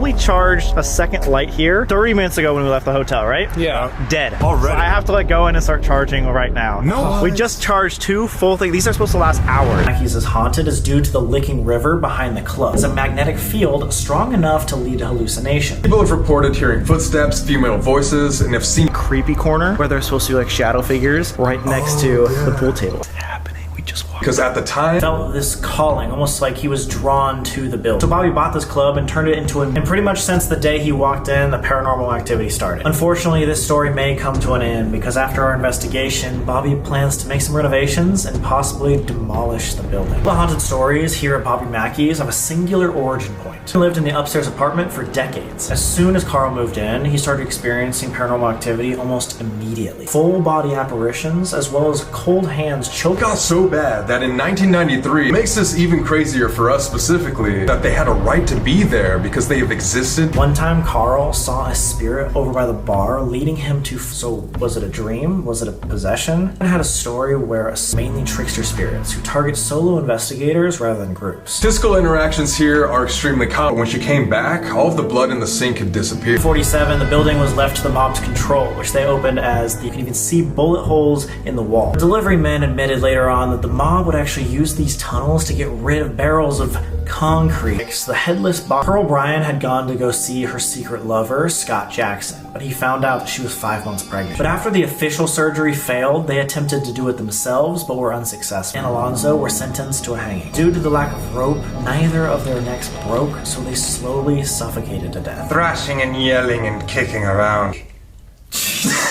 probably charged a second light here 30 minutes ago when we left the hotel, right? Yeah. Dead. Already? So I have to like go in and start charging right now. No. We just charged 2 full things. These are supposed to last hours. Mackeys is haunted is due to the Licking River behind the club. It's a magnetic field strong enough to lead to hallucination. People have reported hearing footsteps, female voices, and have seen Creepy corner where there's supposed to be like shadow figures right next to the pool table. What's happening? We just walked. because at the time, Felt this calling, almost like he was drawn to the building. So Bobby bought this club and turned it into and pretty much since the day he walked in, the paranormal activity started. Unfortunately, this story may come to an end because after our investigation, Bobby plans to make some renovations and possibly demolish the building. The haunted stories here at Bobby Mackeys have a singular origin point. He lived in the upstairs apartment for decades. As soon as Carl moved in, he started experiencing paranormal activity almost immediately. Full body apparitions as well as cold hands choking. it got so bad that in 1993, it makes this even crazier for us specifically, that they had a right to be there because they have existed. One time, Carl saw a spirit over by the bar, leading him to. So, was it a dream? Was it a possession? And had a story where mainly trickster spirits who target solo investigators rather than groups. Physical interactions here are extremely common. When she came back, all of the blood in the sink had disappeared. 47, the building was left to the mob's control, which they opened as you can even see bullet holes in the wall. The delivery men admitted later on that the mob would actually use these tunnels to get rid of barrels of concrete. The headless body. Pearl Bryan had gone to go see her secret lover, Scott Jackson, but he found out that she was 5 months pregnant. But after the official surgery failed, they attempted to do it themselves, but were unsuccessful. And Alonzo were sentenced to a hanging. Due to the lack of rope, neither of their necks broke, so they slowly suffocated to death. Thrashing and yelling and kicking around.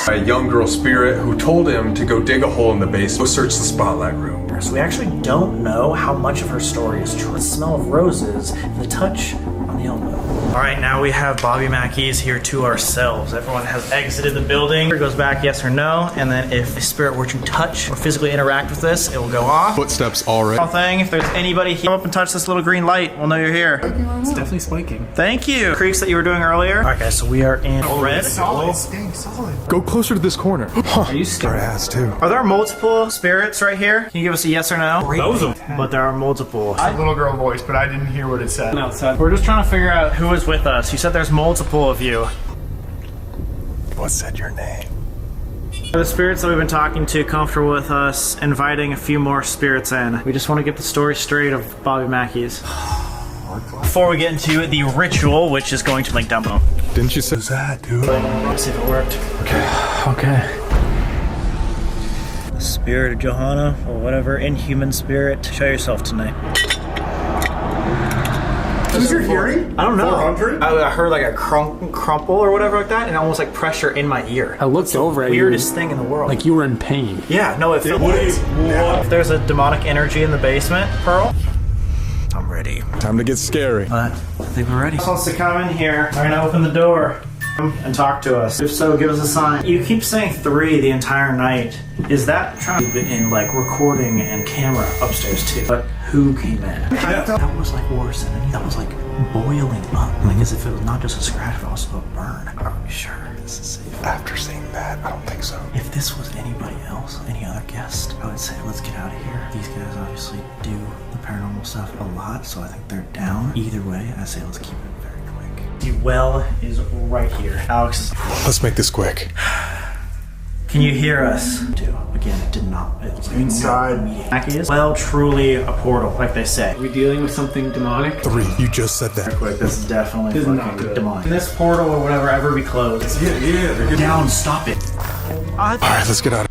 A young girl spirit who told him to go dig a hole in the base, go search the spotlight room. So we actually don't know how much of her story is true. The smell of roses, the touch on the elbow. All right, now we have Bobby Mackeys here to ourselves. Everyone has exited the building. It goes back yes or no, and then if a spirit were to touch or physically interact with this, it will go off. Footsteps already. Thing. If there's anybody here, come up and touch this little green light, we'll know you're here. It's definitely spiking. Thank you. Creaks that you were doing earlier. All right, guys, so we are in red. Solid. Staying solid. Go closer to this corner. Are you scared? ass too. Are there multiple spirits right here? Can you give us a yes or no? Those are But there are multiple. A little girl voice, but I didn't hear what it said. outside. We're just trying to figure out who is with us. You said there's multiple of you. What said your name? The spirits that we've been talking to comfortable with us, inviting a few more spirits in. We just want to get the story straight of Bobby Mackeys. Before we get into the ritual, which is going to like dump them. Didn't you say that, dude? Let's see if it worked. Okay. The spirit of Johanna, or whatever inhuman spirit, show yourself tonight. Who's your hearing? I don't know. 400? I heard like a crumple or whatever like that, and almost like pressure in my ear. I looked over at you. Weirdest thing in the world. Like you were in pain. Yeah, no, it felt if there's a demonic energy in the basement, Pearl, I'm ready. Time to get scary. I think we're ready. Who wants to come in here? We're gonna open the door and talk to us. If so, give us a sign. You keep saying 3 the entire night. Is that trying to be in like recording and camera upstairs too? But who came in? That was like worse than any. That was like boiling up, like as if it was not just a scratch, but also a burn. Are we sure this is safe? After seeing that, I don't think so. If this was anybody else, any other guest, I would say let's get out of here. These guys obviously do the paranormal stuff a lot, so I think they're down. Either way, I say let's keep it very quick. The well is right here. Alex is... Let's make this quick. Can you hear us? Again, it did not. It was like Inside. Mackeys. Well, truly a portal, like they say. Are we dealing with something demonic? 3. You just said that. Quick, this is definitely This is not fucking good. demonic. This portal or whatever ever be closed. Yeah. Down, stop it. All right, let's get out.